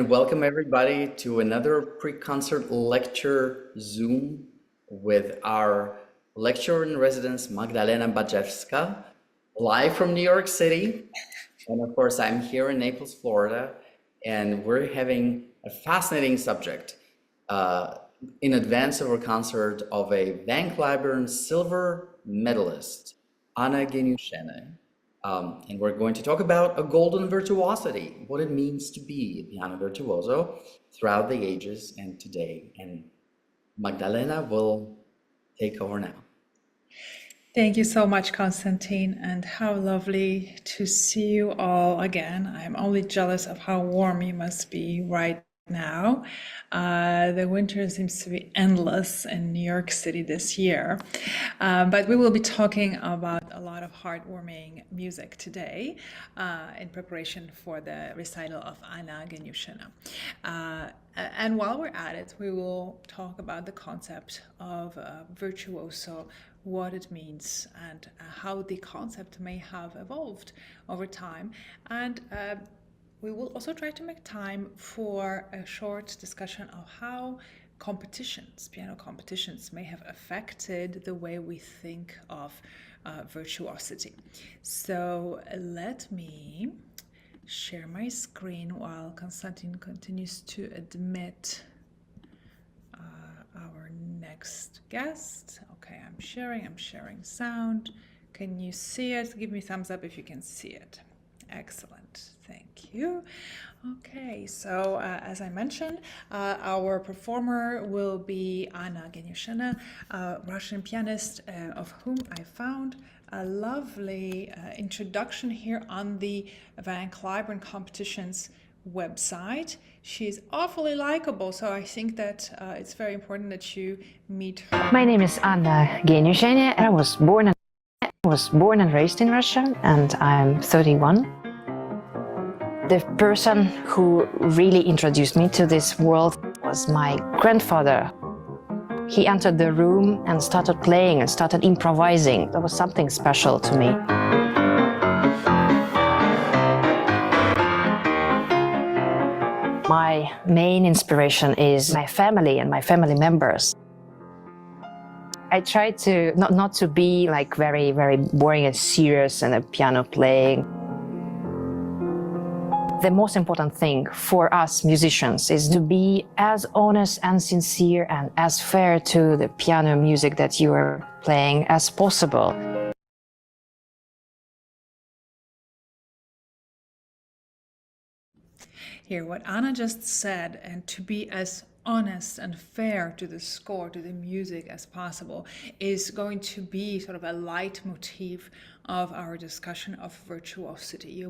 and welcome everybody to another pre-concert lecture Zoom with our lecturer in residence, Magdalena Bajewska, live from New York City. And of course, I'm here in Naples, Florida, and we're having a fascinating subject in advance of our concert of a Van Cliburn silver medalist, AnnaGeniushene. And we're going to talk about a golden virtuosity, what it means to be a piano virtuoso throughout the ages and today. And Magdalena will take over now. Thank you so much, Konstantin, and how lovely to see you all again. I'm only jealous of how warm you must be right now. The winter seems to be endless in New York City this year, but we will be talking about a lot of heartwarming music today in preparation for the recital of AnnaGeniushene. And while we're at it, we will talk about the concept of virtuoso, what it means, and how the concept may have evolved over time. And we will also try to make time for a short discussion of how competitions, piano competitions, may have affected the way we think of virtuosity. So let me share my screen while Konstantin continues to admit our next guest. Okay, I'm sharing sound. Can you see it? Give me thumbs up if you can see it. Excellent, thank you. Okay, so as I mentioned, our performer will be AnnaGeniushene, a Russian pianist of whom I found a lovely introduction here on the Van Cliburn competitions website. She's awfully likable, so I think that it's very important that you meet her. My name is AnnaGeniushene. I was born and raised in Russia, and I'm 31. The person who really introduced me to this world was my grandfather. He entered the room and started playing and started improvising. That was something special to me. My main inspiration is my family and my family members. I try to not to be like very boring and serious and a piano playing. The most important thing for us musicians is to be as honest and sincere and as fair to the piano music that you are playing as possible. Here, what Anna just said, and to be as honest and fair to the score, to the music as possible, is going to be sort of a leitmotif of our discussion of virtuosity.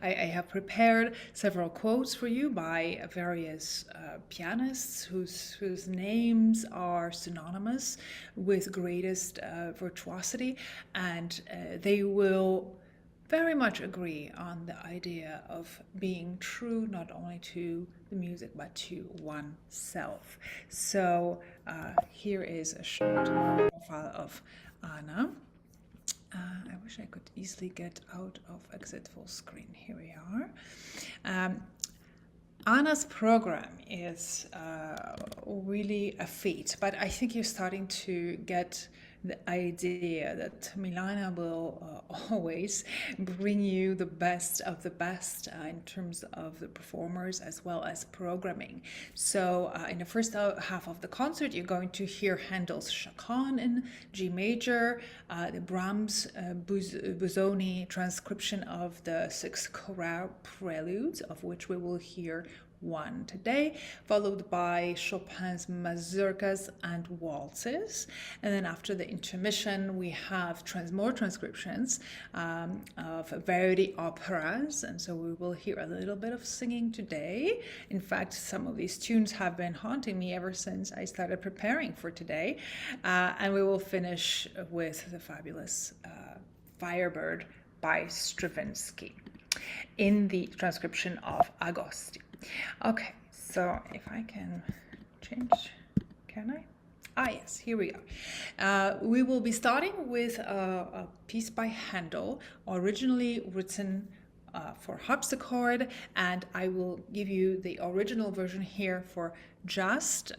I have prepared several quotes for you by various pianists whose names are synonymous with greatest virtuosity, and they will very much agree on the idea of being true not only to the music but to oneself. So here is a short profile of Anna. I wish I could easily get out of exit full screen. Here we are. Anna's program is really a feat, but I think you're starting to get the idea that Milana will always bring you the best of the best in terms of the performers as well as programming. So in the first half of the concert, you're going to hear Handel's Chaconne in G major, the Brahms Busoni transcription of the 6 chorale preludes, of which we will hear one today, followed by Chopin's mazurkas and waltzes. And then after the intermission, we have more transcriptions of Verdi operas. And so we will hear a little bit of singing today. In fact, some of these tunes have been haunting me ever since I started preparing for today. And we will finish with the fabulous Firebird by Stravinsky in the transcription of Agosti. Okay, so if I can change, can I? Ah, yes, here we are. We will be starting with a piece by Handel, originally written for harpsichord, and I will give you the original version here for just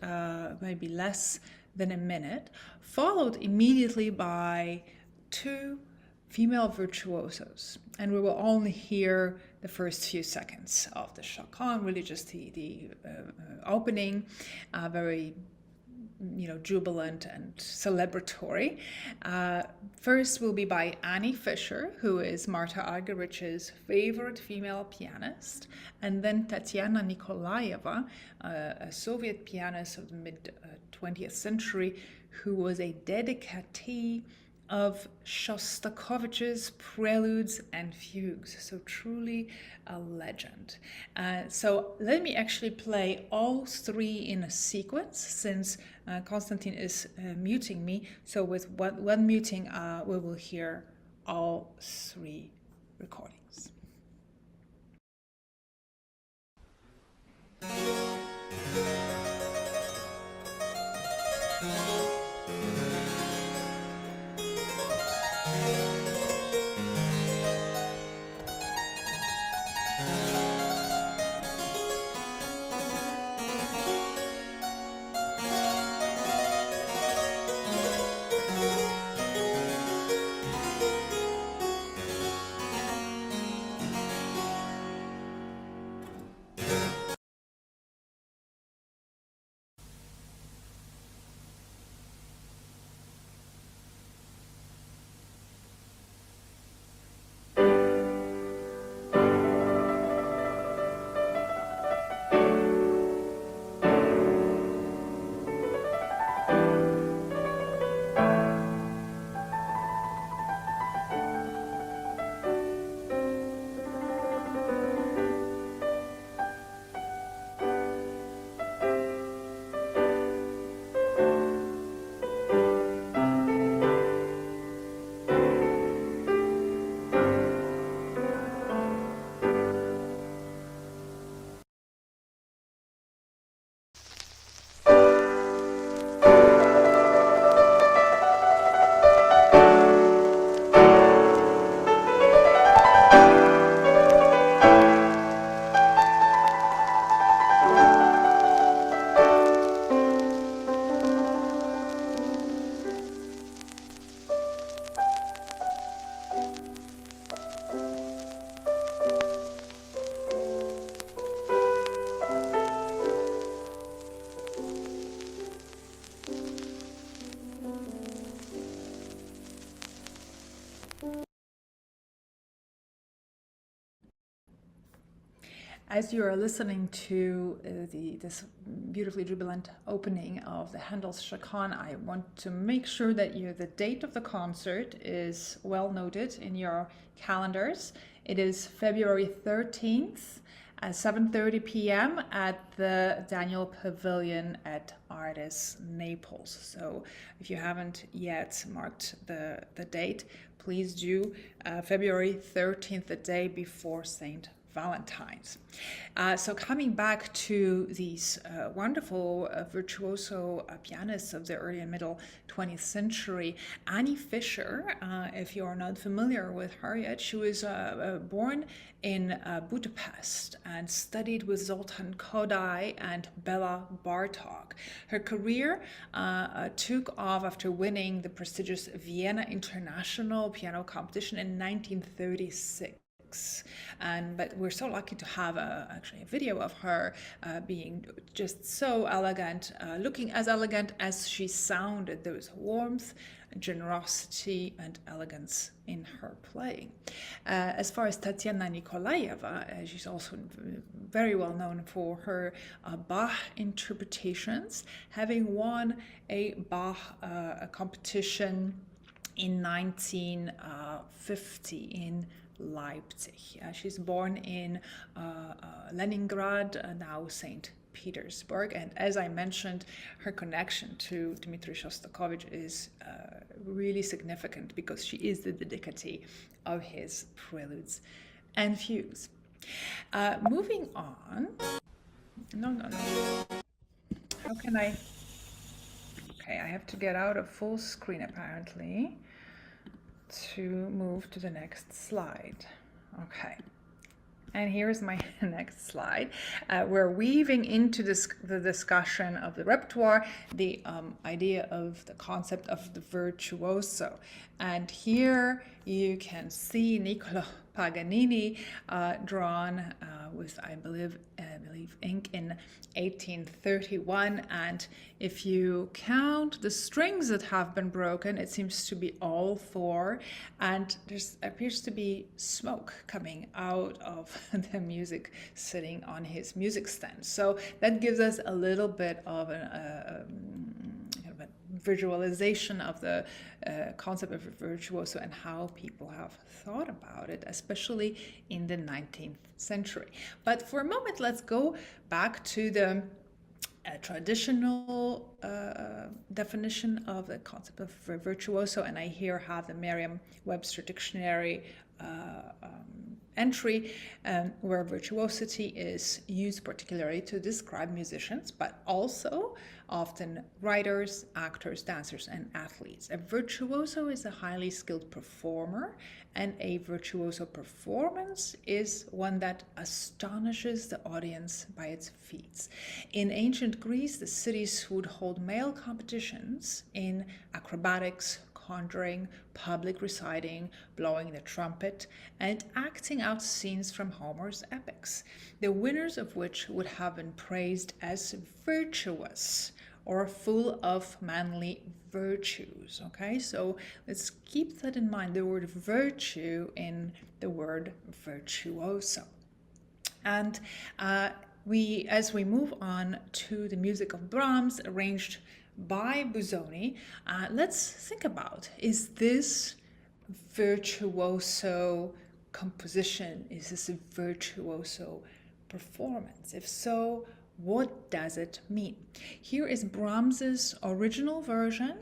maybe less than a minute, followed immediately by two female virtuosos, and we will only hear the first few seconds of the Chaconne, really just the opening, very jubilant and celebratory. First will be by Annie Fischer, who is Marta Argerich's favorite female pianist, and then Tatiana Nikolaeva, a Soviet pianist of the mid-20th century, who was a dedicatee of Shostakovich's Preludes and Fugues, so truly a legend. So let me actually play all three in a sequence, since Konstantin is muting me. So with one muting, we will hear all three recordings. As you are listening to this beautifully jubilant opening of the Handel's Chaconne, I want to make sure that the date of the concert is well noted in your calendars. It is February 13th at 7:30 p.m. at the Daniel Pavillion at Artis, Naples. So if you haven't yet marked the date, please do. February 13th, the day before St. Valentine's. So coming back to these wonderful virtuoso pianists of the early and middle 20th century, Annie Fischer, if you are not familiar with her yet, she was born in Budapest and studied with Zoltán Kodály and Béla Bartók. Her career took off after winning the prestigious Vienna International Piano Competition in 1936. But we're so lucky to have actually a video of her being just so elegant, looking as elegant as she sounded. There was warmth, generosity, and elegance in her playing. As far as Tatiana Nikolaeva, she's also very well known for her Bach interpretations, having won a Bach competition in 1950 in Leipzig. She's born in Leningrad, now St. Petersburg, and as I mentioned, her connection to Dmitri Shostakovich is really significant because she is the dedicatee of his Preludes and Fugues. Moving on. No. How can I? Okay, I have to get out of full screen apparently to move to the next slide. Okay, And here's my next slide. We're weaving into the discussion of the repertoire the idea of the concept of the virtuoso. And here you can see Niccolo Paganini drawn with, I believe, ink in 1831. And if you count the strings that have been broken, it seems to be all four. And there appears to be smoke coming out of the music sitting on his music stand. So that gives us a little bit of a visualization of the concept of virtuoso and how people have thought about it, especially in the 19th century. But for a moment, let's go back to the traditional definition of the concept of virtuoso, and I here have the Merriam-Webster dictionary entry where virtuosity is used particularly to describe musicians, but also often writers, actors, dancers, and athletes. A virtuoso is a highly skilled performer, and a virtuoso performance is one that astonishes the audience by its feats. In ancient Greece, the cities would hold male competitions in acrobatics, conjuring, public reciting, blowing the trumpet, and acting out scenes from Homer's epics, the winners of which would have been praised as virtuous or full of manly virtues. Okay, so let's keep that in mind, the word virtue in the word virtuoso. And as we move on to the music of Brahms, arranged by Busoni, let's think about, is this virtuoso composition? Is this a virtuoso performance? If so, what does it mean? Here is Brahms's original version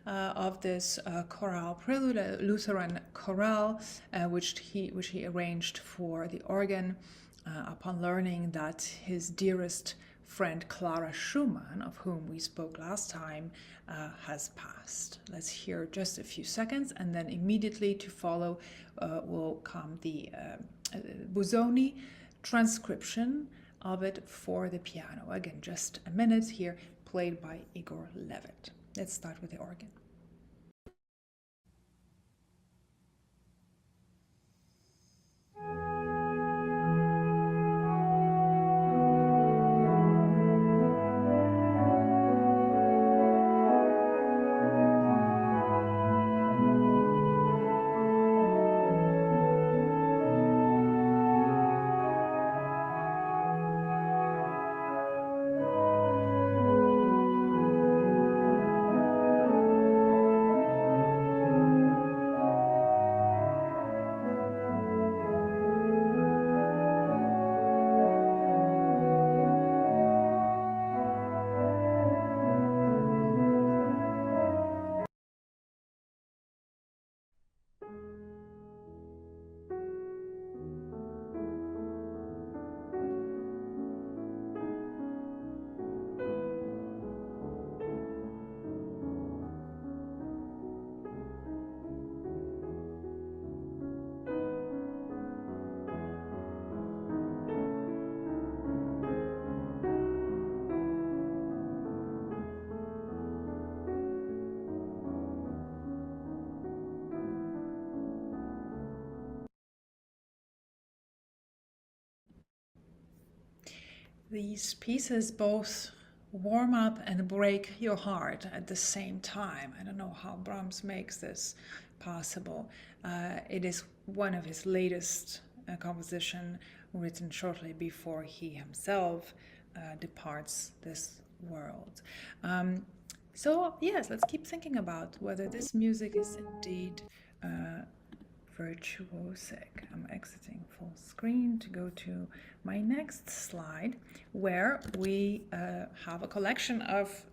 of this chorale prelude, a Lutheran chorale, which he arranged for the organ upon learning that his dearest friend Clara Schumann, of whom we spoke last time, has passed. Let's hear just a few seconds, and then immediately to follow will come the Busoni transcription of it for the piano. Again, just a minute here, played by Igor Levit. Let's start with the organ. These pieces both warm up and break your heart at the same time. I don't know how Brahms makes this possible. It is one of his latest composition, written shortly before he himself departs this world. So yes, let's keep thinking about whether this music is indeed virtuosic. I'm exiting full screen to go to my next slide, where we have a collection of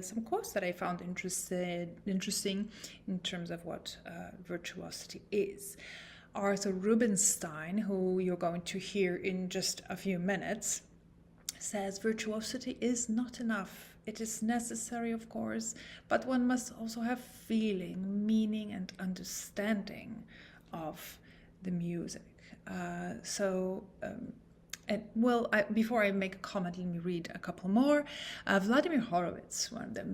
some quotes that I found interesting in terms of what virtuosity is. Arthur Rubinstein, who you're going to hear in just a few minutes, says virtuosity is not enough. It is necessary, of course, but one must also have feeling, meaning, and understanding of the music. Before I make a comment, let me read a couple more. Vladimir Horowitz, one of the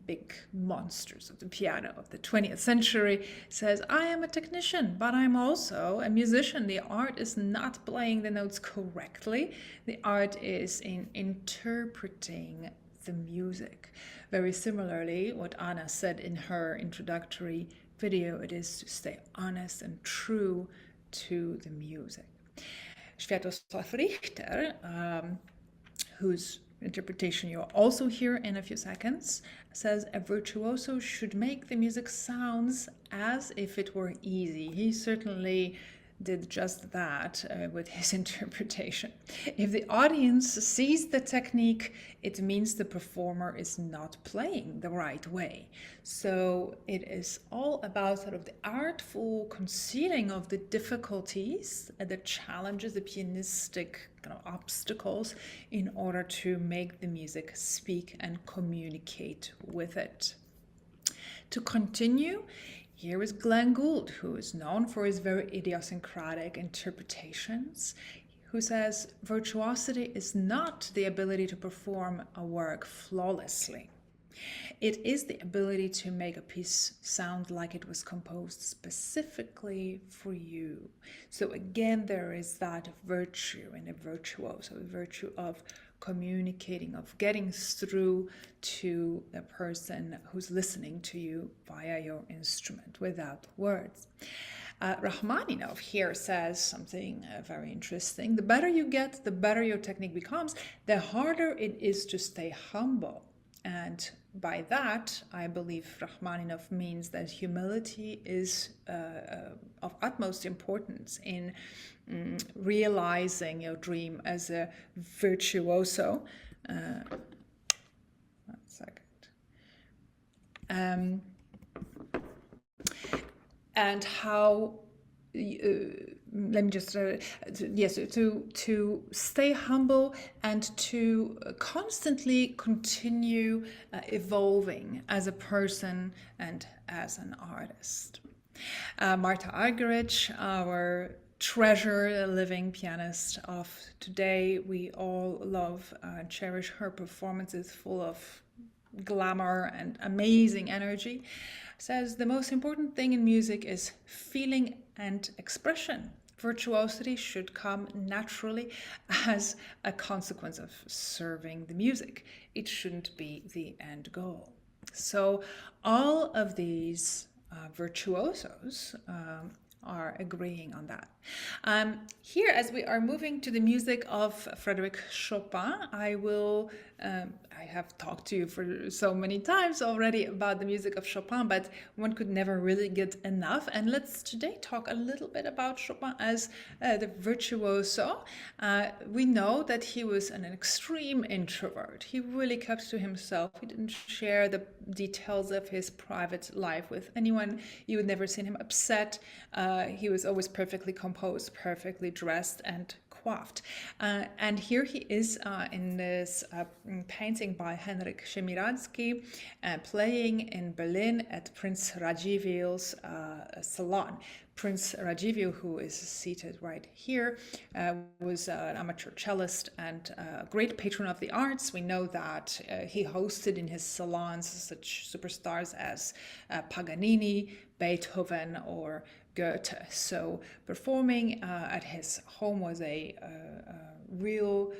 big monsters of the piano of the 20th century, says, "I am a technician, but I'm also a musician. The art is not playing the notes correctly. The art is in interpreting the music." Very similarly, what Anna said in her introductory video, it is to stay honest and true to the music. Sviatoslav Richter, whose interpretation you'll also hear in a few seconds, says a virtuoso should make the music sounds as if it were easy. He certainly did just that with his interpretation. If the audience sees the technique, it means the performer is not playing the right way. So it is all about sort of the artful concealing of the difficulties, the challenges, the pianistic kind of obstacles in order to make the music speak and communicate with it. To continue, here is Glenn Gould, who is known for his very idiosyncratic interpretations, who says, virtuosity is not the ability to perform a work flawlessly. It is the ability to make a piece sound like it was composed specifically for you. So again, there is that virtue in a virtuoso, a virtue of communicating, of getting through to the person who's listening to you via your instrument without words. Rachmaninoff here says something very interesting. The better you get, the better your technique becomes, the harder it is to stay humble. And by that, I believe Rachmaninoff means that humility is of utmost importance in realizing your dream as a virtuoso. 1 second. And how let me just to stay humble and to constantly continue evolving as a person and as an artist. Marta Argerich, our treasure, living pianist of today, we all love and cherish her performances full of glamour and amazing energy, says the most important thing in music is feeling and expression. Virtuosity should come naturally as a consequence of serving the music. It shouldn't be the end goal. So all of these virtuosos are agreeing on that. Here, as we are moving to the music of Frédéric Chopin, I have talked to you for so many times already about the music of Chopin, but one could never really get enough. And let's today talk a little bit about Chopin as the virtuoso. We know that he was an extreme introvert. He really kept to himself. He didn't share the details of his private life with anyone. You would never see him upset. He was always perfectly composed, perfectly dressed and coiffed. And here he is in this painting by Henryk Szemiradsky, playing in Berlin at Prince Radzivill's salon. Prince Radziwill, who is seated right here, was an amateur cellist and a great patron of the arts. We know that he hosted in his salons such superstars as Paganini, Beethoven, or Goethe. So performing at his home was a real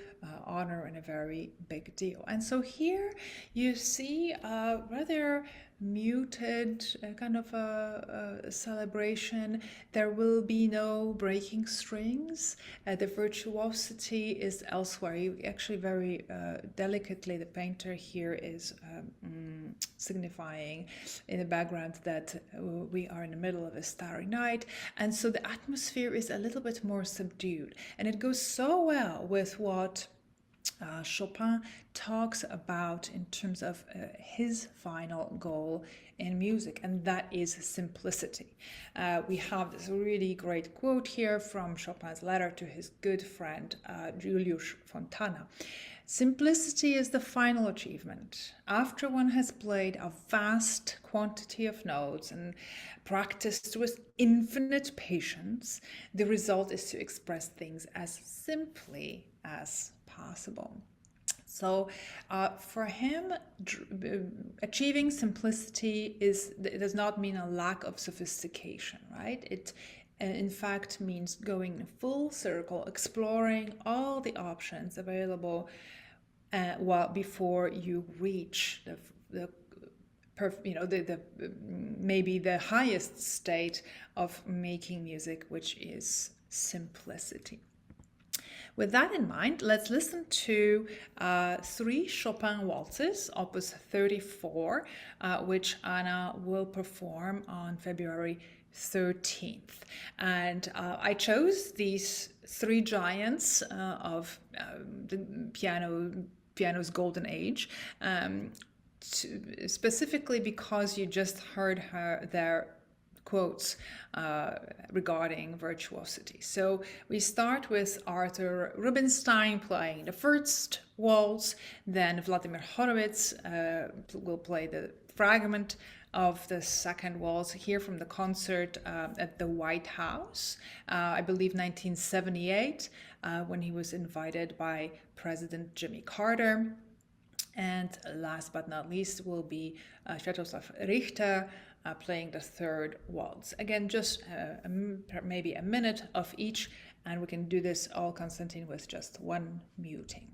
honor and a very big deal. And so here you see a rather muted kind of a celebration. There will be no breaking strings. The virtuosity is elsewhere. You actually very delicately, the painter here is signifying in the background that we are in the middle of a starry night, and so the atmosphere is a little bit more subdued, and it goes so well with what Chopin talks about in terms of his final goal in music, and that is simplicity. We have this really great quote here from Chopin's letter to his good friend Julius Fontana. Simplicity is the final achievement. After one has played a vast quantity of notes and practiced with infinite patience, the result is to express things as simply as possible. So for him, achieving simplicity it does not mean a lack of sophistication, right? It in fact means going full circle, exploring all the options available before you reach the maybe the highest state of making music, which is simplicity. With that in mind, let's listen to 3 Chopin waltzes, opus 34, which Anna will perform on February 13th. And I chose these 3 giants of the piano's golden age, specifically because you just heard their quotes regarding virtuosity. So we start with Arthur Rubinstein playing the first waltz, then Vladimir Horowitz will play the fragment of the second waltz here from the concert at the White House, I believe 1978, when he was invited by President Jimmy Carter. And last but not least will be Sviatoslav Richter playing the third waltz. Again, just maybe a minute of each, and we can do this all, Konstantin, with just 1 muting.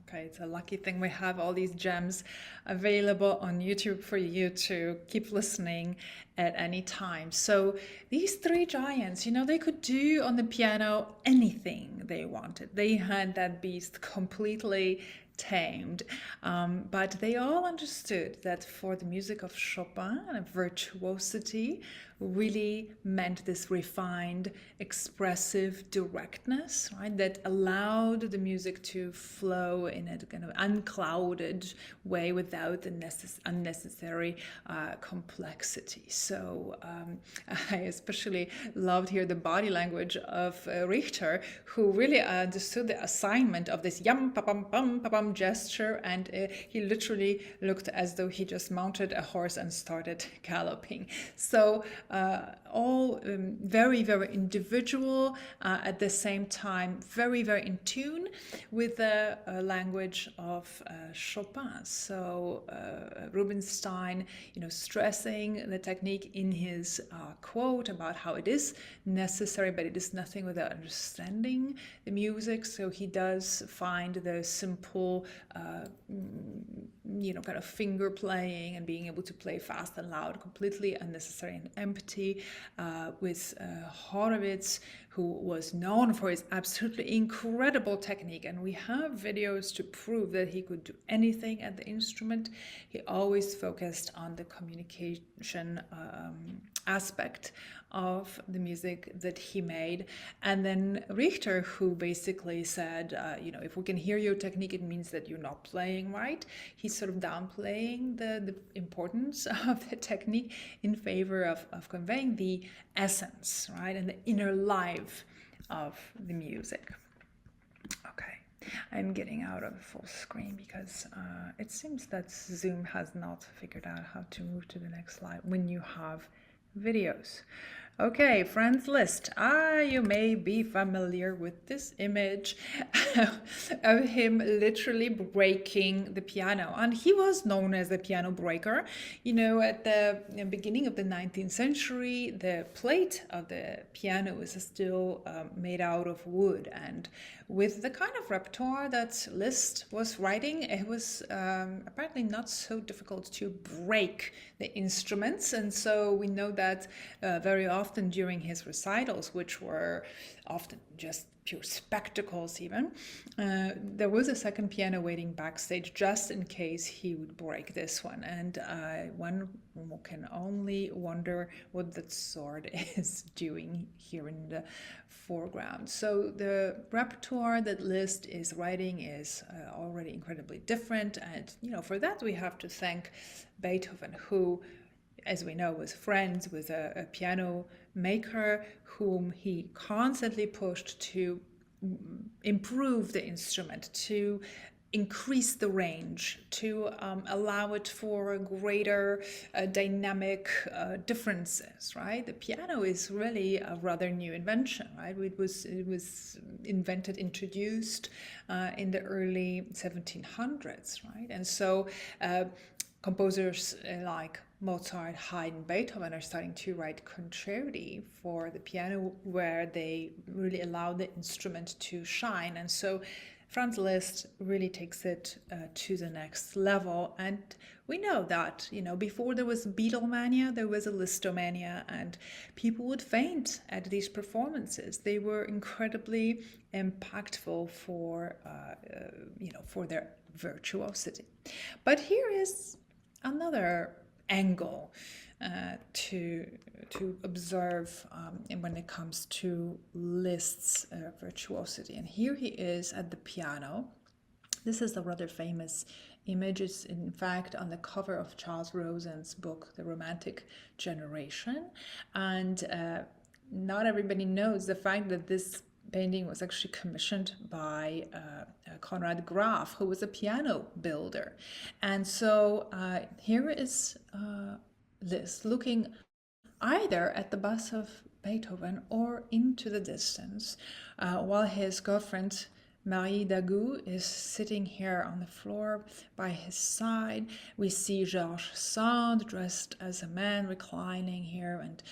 Okay, it's a lucky thing we have all these gems available on YouTube for you to keep listening at any time. So these three giants, they could do on the piano anything they wanted. They had that beast completely tamed, but they all understood that for the music of Chopin, virtuosity really meant this refined, expressive directness, right? That allowed the music to flow in a kind of unclouded way without the unnecessary complexity. So I especially loved here the body language of Richter, who really understood the assignment of this yum pa pam gesture, and he literally looked as though he just mounted a horse and started galloping. So all very, very individual, at the same time very, very in tune with the language of Chopin. So Rubinstein, stressing the technique in his quote about how it is necessary, but it is nothing without understanding the music. So he does find the simple, kind of finger playing and being able to play fast and loud completely unnecessary and empty. With Horowitz, who was known for his absolutely incredible technique, and we have videos to prove that he could do anything at the instrument. He always focused on the communication aspect of the music that he made. And then Richter, who basically said, if we can hear your technique, it means that you're not playing right. He's sort of downplaying the importance of the technique in favor of conveying the essence, right, and the inner life of the music. Okay, I'm getting out of full screen because it seems that Zoom has not figured out how to move to the next slide when you have videos. Okay, Franz Liszt. You may be familiar with this image of him literally breaking the piano. And he was known as the piano breaker. At the beginning of the 19th century, the plate of the piano was still made out of wood. And with the kind of repertoire that Liszt was writing, it was apparently not so difficult to break the instruments. And so we know that very often during his recitals, which were often just pure spectacles even, there was a second piano waiting backstage just in case he would break this one. And one can only wonder what that sword is doing here in the foreground. So the repertoire that Liszt is writing is already incredibly different. And, for that we have to thank Beethoven, who, as we know, was friends with a piano maker whom he constantly pushed to improve the instrument, to increase the range, to allow it for greater dynamic differences, right? The piano is really a rather new invention, right? It was invented, introduced in the early 1700s, right? And so composers like Mozart, Haydn, Beethoven are starting to write concerti for the piano where they really allow the instrument to shine. And so Franz Liszt really takes it to the next level. And we know that, before there was Beatlemania, there was a Listomania, and people would faint at these performances. They were incredibly impactful for their virtuosity. But here is another angle to observe when it comes to Liszt's virtuosity. And here he is at the piano. This is a rather famous image. It's in fact on the cover of Charles Rosen's book, The Romantic Generation. And not everybody knows the fact that this painting was actually commissioned by Conrad Graf, who was a piano builder. And so here is Liszt looking either at the bust of Beethoven or into the distance, while his girlfriend Marie Dagout is sitting here on the floor by his side. We see Georges Sand dressed as a man reclining here and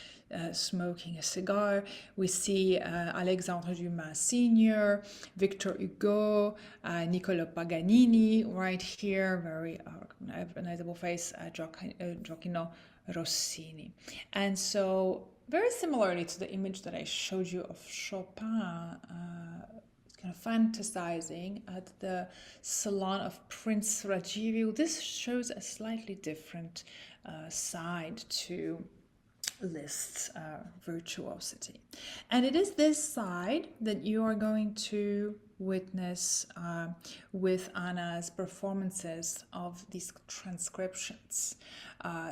smoking a cigar. We see Alexandre Dumas Sr., Victor Hugo, Niccolo Paganini right here, very recognizable face, Gioacchino Rossini. And so very similarly to the image that I showed you of Chopin, kind of fantasizing at the salon of Prince Radziwiłł, this shows a slightly different side to Liszt's virtuosity. And it is this side that you are going to witness with Anna's performances of these transcriptions.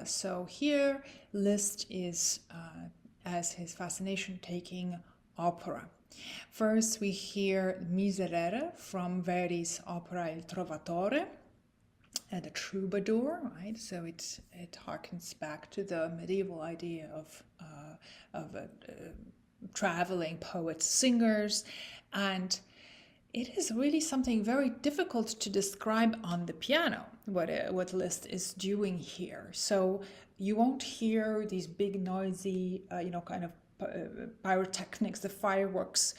So here Liszt is, as his fascination, taking opera. First we hear Miserere from Verdi's opera Il Trovatore, the troubadour, right? So it harkens back to the medieval idea of traveling poets, singers, and it is really something very difficult to describe on the piano, what Liszt is doing here. So you won't hear these big noisy, kind of pyrotechnics, the fireworks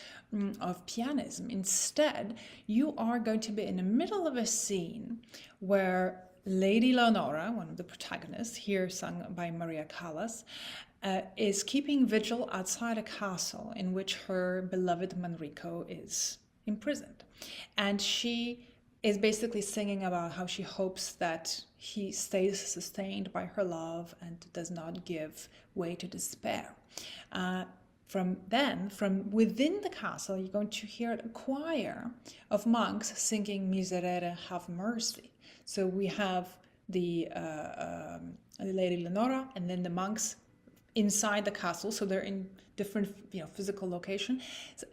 of pianism. Instead, you are going to be in the middle of a scene where Lady Leonora, one of the protagonists, here sung by Maria Callas, is keeping vigil outside a castle in which her beloved Manrico is imprisoned. And she is basically singing about how she hopes that he stays sustained by her love and does not give way to despair. From within the castle, you're going to hear a choir of monks singing Miserere, have mercy. So we have the Lady Leonora and then the monks inside the castle, so they're in different physical location,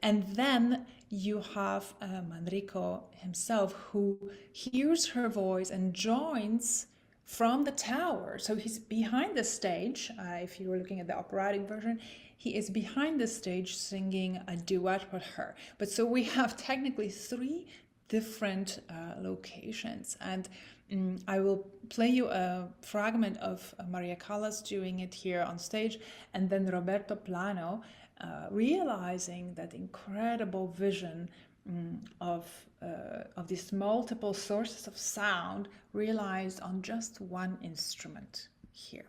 and then you have Manrico himself, who hears her voice and joins from the tower. So he's behind the stage. If you were looking at the operatic version, he is behind the stage singing a duet with her. But so we have technically three different locations, and I will play you a fragment of Maria Callas doing it here on stage, and then Roberto Plano realizing that incredible vision of these multiple sources of sound realized on just one instrument here.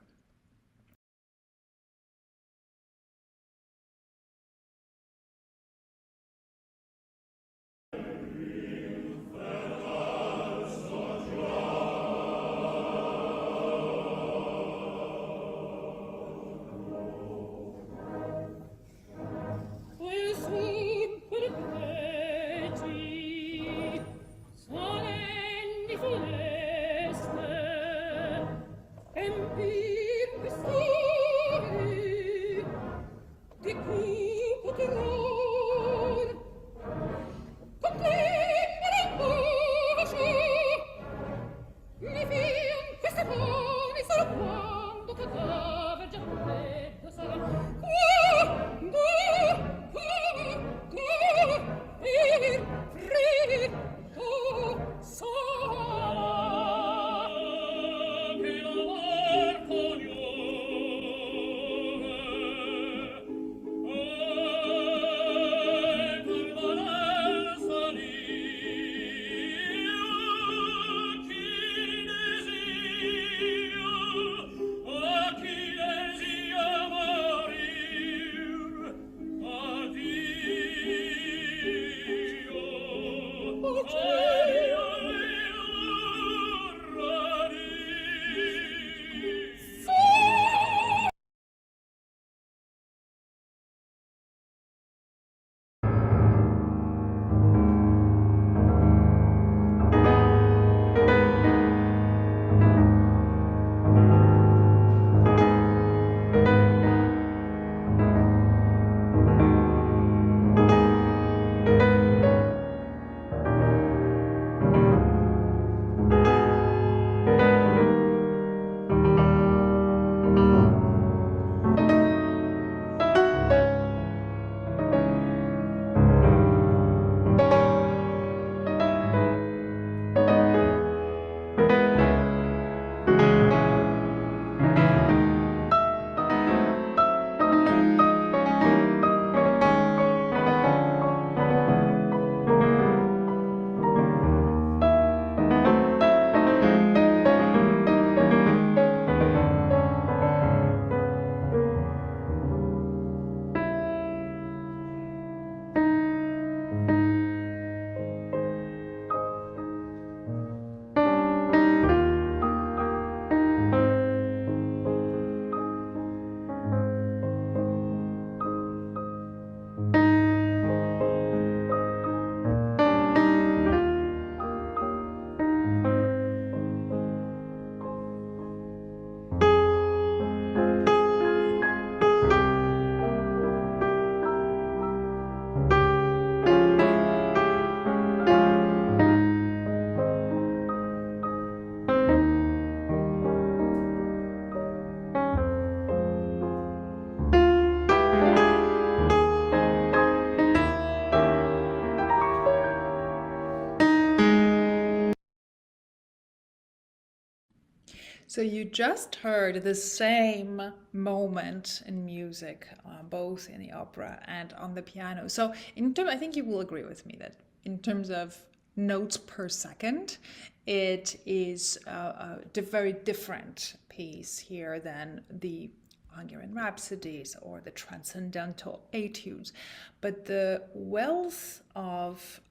So you just heard the same moment in music, both in the opera and on the piano. So I think you will agree with me that in terms of notes per second, it is a very different piece here than the Hungarian Rhapsodies or the Transcendental Etudes. But the wealth of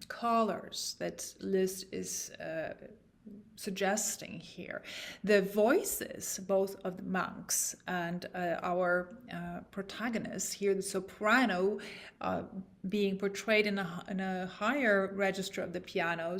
colors that Liszt is suggesting here, the voices both of the monks and our protagonists here, the soprano being portrayed in a higher register of the piano,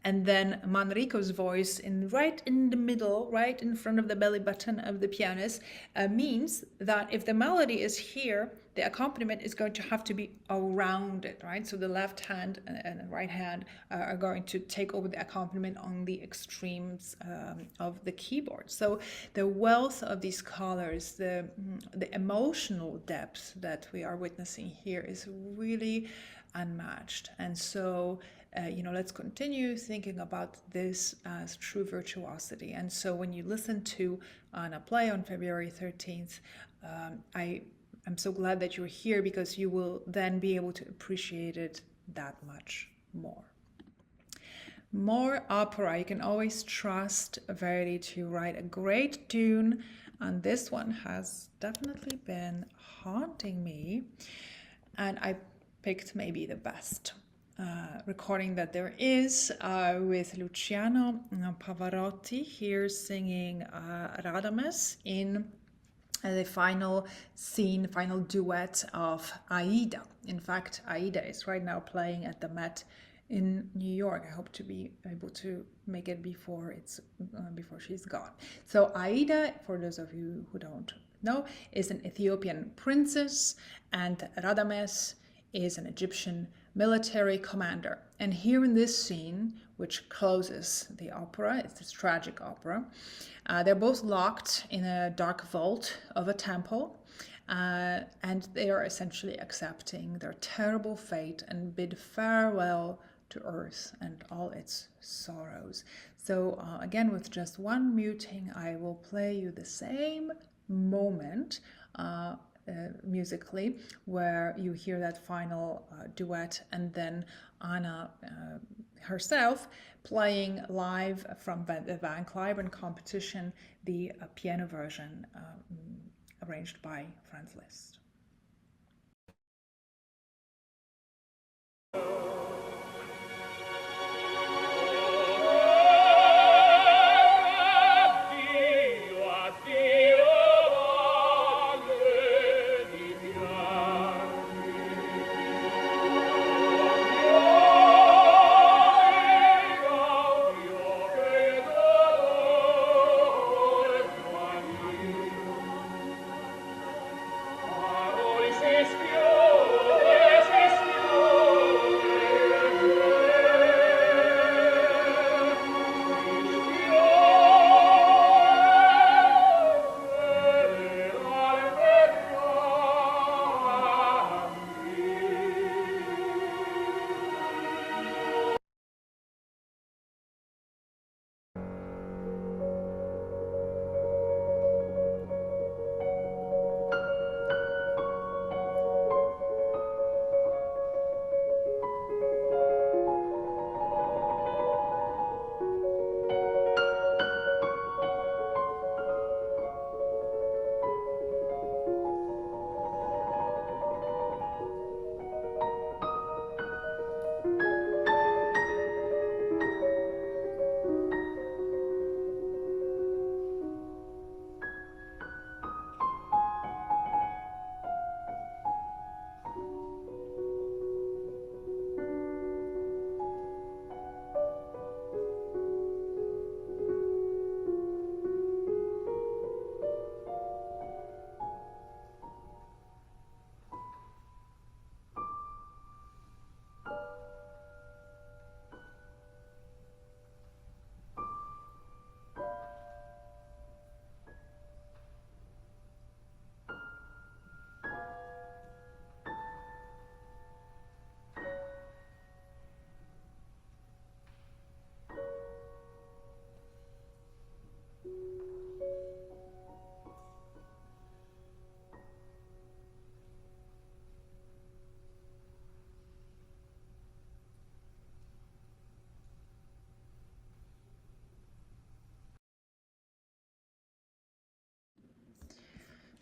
and then Manrico's voice right in the middle, right in front of the belly button of the pianist, means that if the melody is here, the accompaniment is going to have to be around it, right? So the left hand and the right hand are going to take over the accompaniment on the extremes of the keyboard. So the wealth of these colors, the emotional depth that we are witnessing here is really unmatched. And so, let's continue thinking about this as true virtuosity. And so when you listen to Anna play on February 13th, I'm so glad that you're here, because you will then be able to appreciate it that much more. More opera. You can always trust Verdi to write a great tune, and this one has definitely been haunting me. And I picked maybe the best recording that there is with Luciano Pavarotti here singing Radames in the final scene, final duet of Aida. In fact, Aida is right now playing at the Met in New York. I hope to be able to make it before she's gone. So Aida, for those of you who don't know, is an Ethiopian princess, and Radames is an Egyptian military commander. And here in this scene, which closes the opera, it's this tragic opera, they're both locked in a dark vault of a temple, and they are essentially accepting their terrible fate and bid farewell to earth and all its sorrows. So again, with just one muting, I will play you the same moment musically, where you hear that final duet, and then Anna herself playing live from the Van Cliburn competition, the piano version arranged by Franz Liszt.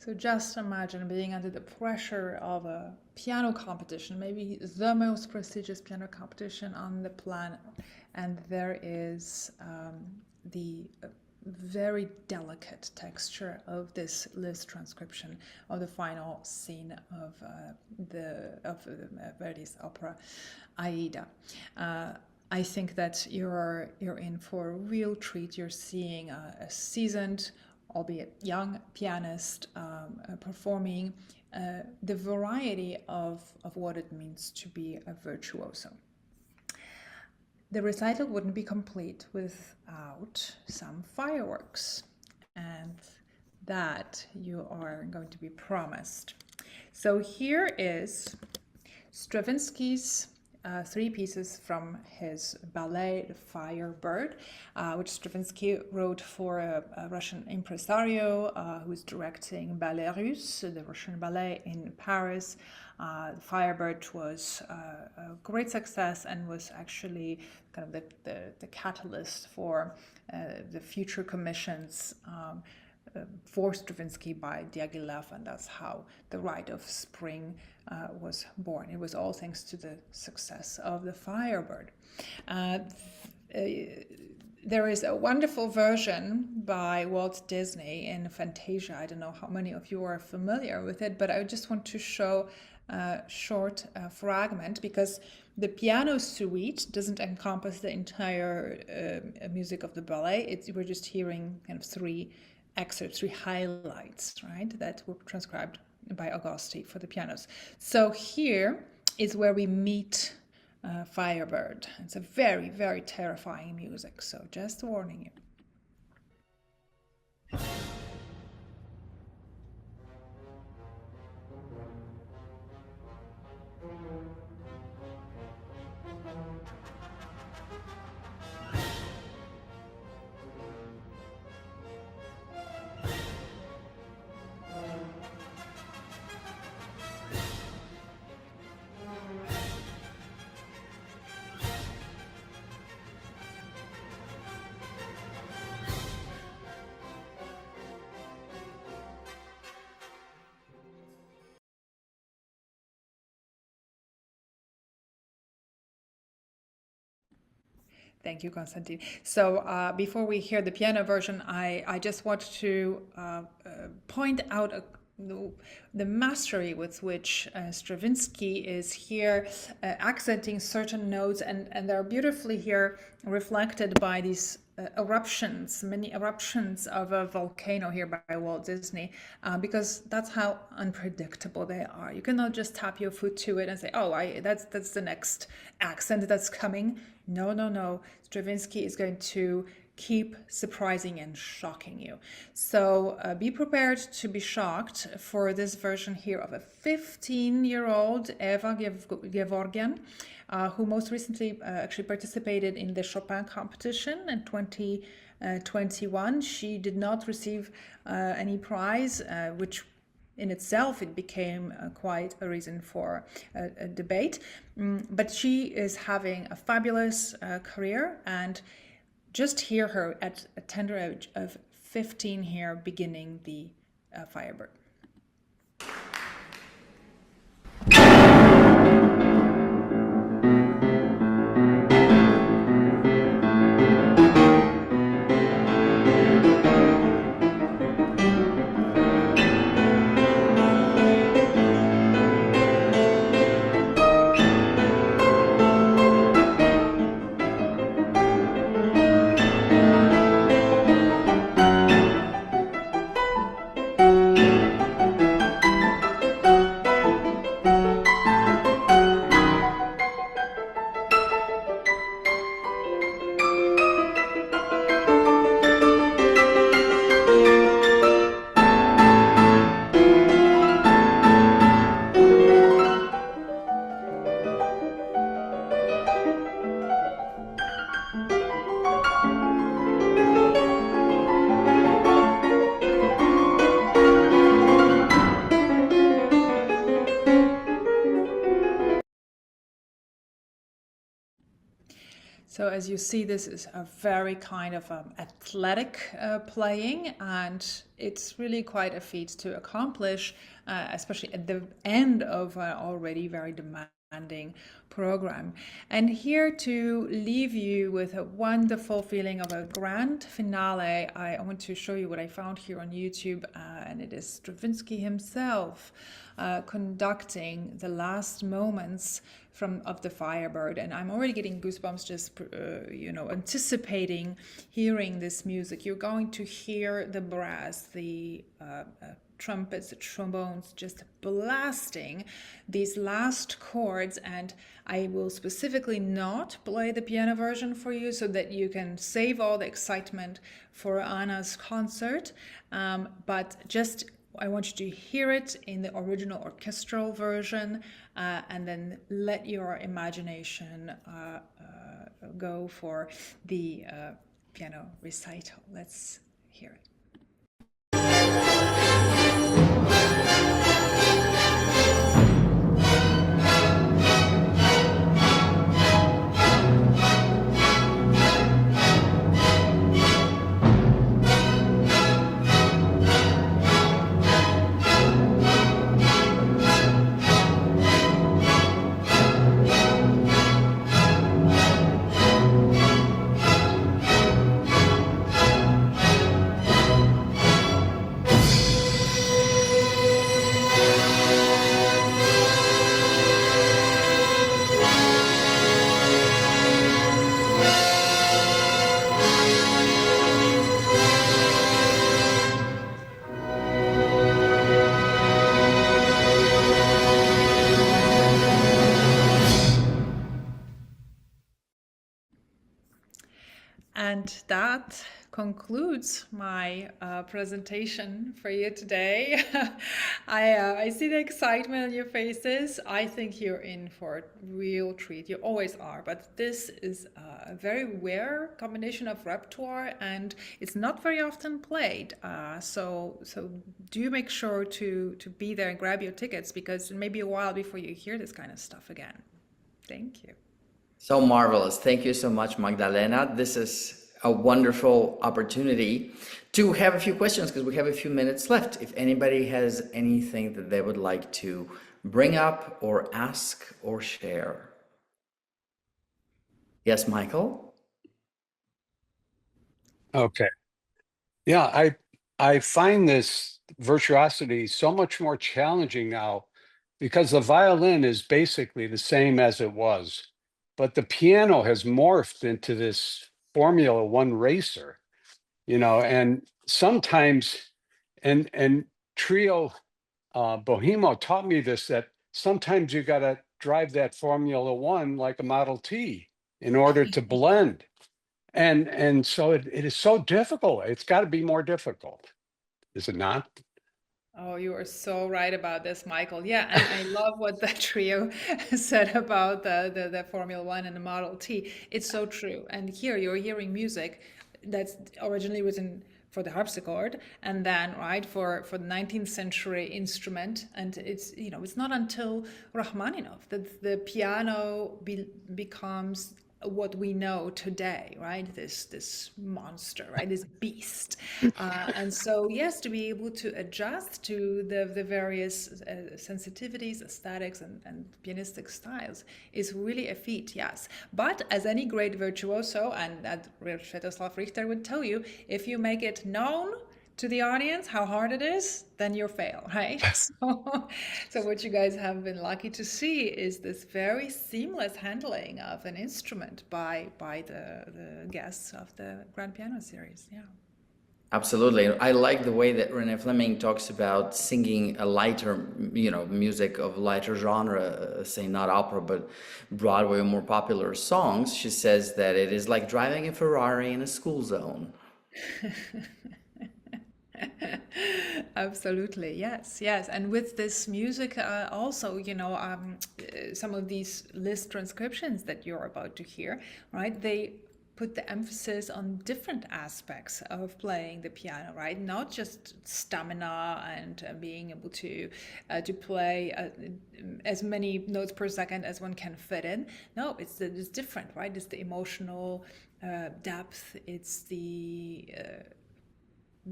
So just imagine being under the pressure of a piano competition, maybe the most prestigious piano competition on the planet, and there is the very delicate texture of this Liszt transcription of the final scene of Verdi's opera Aida. I think that you're in for a real treat. You're seeing a seasoned, albeit young pianist performing the variety of what it means to be a virtuoso. The recital wouldn't be complete without some fireworks, and that you are going to be promised. So here is Stravinsky's three pieces from his ballet, The Firebird, which Stravinsky wrote for a Russian impresario who was directing Ballet Russe, the Russian ballet in Paris. The Firebird was a great success and was actually kind of the catalyst for the future commissions for Stravinsky by Diaghilev, and that's how The Rite of Spring was born. It was all thanks to the success of The Firebird. There is a wonderful version by Walt Disney in Fantasia. I don't know how many of you are familiar with it, but I just want to show a short fragment, because the piano suite doesn't encompass the entire music of the ballet. We're just hearing kind of three excerpts, three highlights, right, that were transcribed by Augusti for the pianos. So here is where we meet Firebird. It's a very, very terrifying music, so just warning you. Thank you, Konstantin. So before we hear the piano version, I just want to point out the mastery with which Stravinsky is here accenting certain notes, and they're beautifully here reflected by these eruptions, many eruptions of a volcano here by Walt Disney, because that's how unpredictable they are. You cannot just tap your foot to it and say, oh, that's the next accent that's coming. No. Stravinsky is going to keep surprising and shocking you. So be prepared to be shocked for this version here of a 15-year-old Eva Gevorgian, who most recently actually participated in the Chopin competition in 2021. She did not receive any prize, which in itself, it became quite a reason for a debate. But she is having a fabulous career, and just hear her at a tender age of 15 here beginning the Firebird. So as you see, this is a very kind of athletic playing, and it's really quite a feat to accomplish, especially at the end of an already very demanding program. And here to leave you with a wonderful feeling of a grand finale, I want to show you what I found here on YouTube, and it is Stravinsky himself conducting the last moments of the Firebird, and I'm already getting goosebumps just anticipating hearing this music. You're going to hear the brass, the trumpets, the trombones just blasting these last chords, and I will specifically not play the piano version for you so that you can save all the excitement for Anna's concert, but just I want you to hear it in the original orchestral version, and then let your imagination go for the piano recital. Let's hear it. And that concludes my presentation for you today. I see the excitement on your faces. I think you're in for a real treat. You always are, but this is a very rare combination of repertoire, and it's not very often played. So do make sure to be there and grab your tickets, because it may be a while before you hear this kind of stuff again. Thank you. So marvelous. Thank you so much, Magdalena. This is a wonderful opportunity to have a few questions, because we have a few minutes left. If anybody has anything that they would like to bring up or ask or share. Yes, Michael? Okay. Yeah, I find this virtuosity so much more challenging now, because the violin is basically the same as it was, but the piano has morphed into this Formula One racer, and sometimes, and Trio Bohemo taught me this, that sometimes you got to drive that Formula One like a Model T in order to blend. And so it is so difficult. It's got to be more difficult, is it not? Oh, you are so right about this, Michael. Yeah, and I love what that trio said about the Formula One and the Model T. It's so true. And here you're hearing music that's originally written for the harpsichord, and then for the 19th century instrument. And it's not until Rachmaninoff that the piano becomes what we know today, right? This monster, right? This beast. And so, yes, to be able to adjust to the various sensitivities, aesthetics, and pianistic styles is really a feat, yes. But as any great virtuoso, and that Sviatoslav Richter would tell you, if you make it known to the audience how hard it is, then you fail, right? So what you guys have been lucky to see is this very seamless handling of an instrument by the guests of the Grand Piano Series. Yeah. Absolutely. I like the way that Renee Fleming talks about singing a lighter, music of lighter genre, say not opera, but Broadway or more popular songs. She says that it is like driving a Ferrari in a school zone. Absolutely, yes. And with this music, also, some of these Liszt transcriptions that you're about to hear, right? They put the emphasis on different aspects of playing the piano, right? Not just stamina and being able to play as many notes per second as one can fit in. No, it's different, right? It's the emotional depth. It's the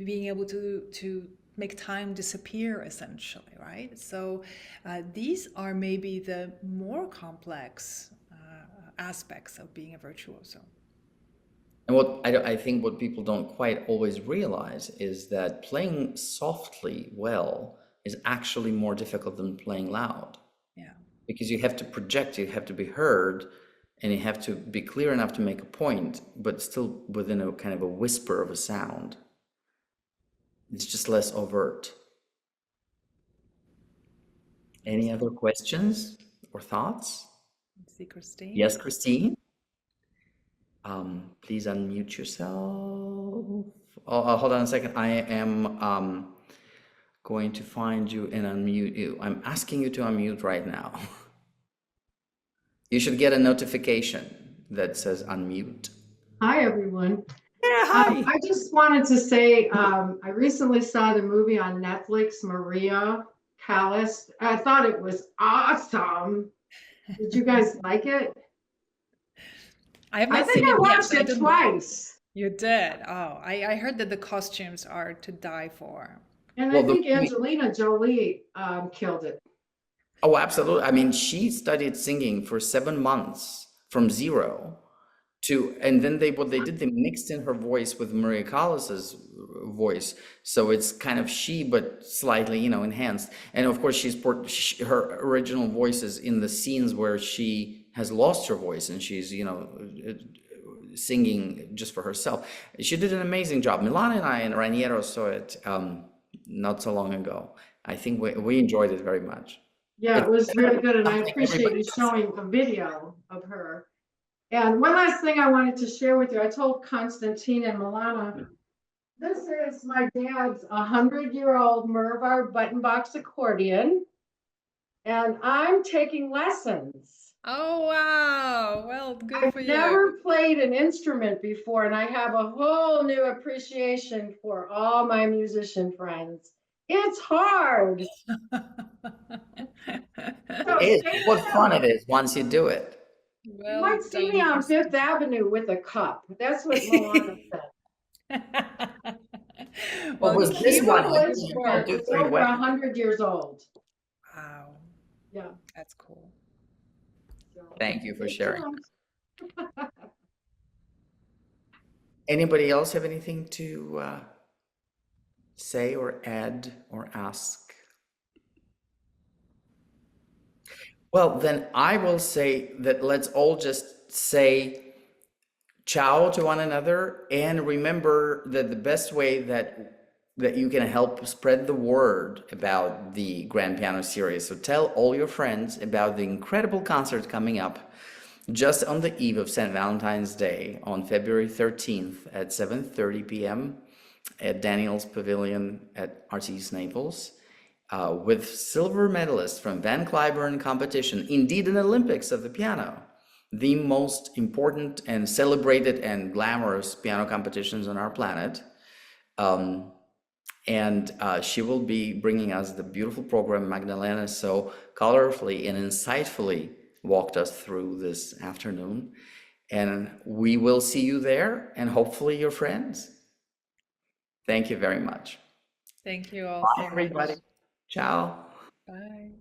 being able to make time disappear, essentially, right? So these are maybe the more complex aspects of being a virtuoso. And what I think what people don't quite always realize is that playing softly well is actually more difficult than playing loud. Yeah. Because you have to project, you have to be heard, and you have to be clear enough to make a point, but still within a kind of a whisper of a sound. It's just less overt. Any other questions or thoughts? Let's see, Christine. Yes, Christine? Please unmute yourself. Oh, hold on a second. I am going to find you and unmute you. I'm asking you to unmute right now. You should get a notification that says unmute. Hi, everyone. Yeah, hi. I just wanted to say, I recently saw the movie on Netflix, Maria Callas. I thought it was awesome. Did you guys like it? I have I not think seen I it yet. watched I it didn't- twice. You did? Oh, I heard that the costumes are to die for. And Well, I think Angelina Jolie killed it. Oh, absolutely. I mean, she studied singing for 7 months from zero to, and then they mixed in her voice with Maria Callas's voice. So it's kind of she, but slightly, enhanced. And of course, her original voice is in the scenes where she has lost her voice and she's, singing just for herself. She did an amazing job. Milana and I and Raniero saw it not so long ago. I think we enjoyed it very much. Yeah, it was really good, and I something appreciate everybody you does. showing a video of her. And one last thing I wanted to share with you, I told Constantine and Milana, this is my dad's 100-year-old Mervar button box accordion, and I'm taking lessons. Oh, wow. Well, good for I've you. never played an instrument before, and I have a whole new appreciation for all my musician friends. It's hard. It is. What fun it is once you do it. You Well might see me done, on Christine. Fifth Avenue with a cup. That's what Milana said. Well, with this Keep one, a you little can instrument. do It's very over well. 100 years old. Wow, Yeah. that's cool. So, Thank you for it sharing. counts. Anybody else have anything to say or add or ask? Well, then I will say that let's all just say ciao to one another and remember that the best way that you can help spread the word about the Grand Piano Series. So tell all your friends about the incredible concert coming up just on the eve of St. Valentine's Day on February 13th at 7:30 p.m. at Daniel's Pavillion at Artis, Naples, with silver medalists from Van Cliburn competition, indeed an Olympics of the piano, the most important and celebrated and glamorous piano competitions on our planet. And she will be bringing us the beautiful program Magdalena so colorfully and insightfully walked us through this afternoon. And we will see you there and hopefully your friends. Thank you very much. Thank you all Bye, so much. everybody. Ciao. Bye.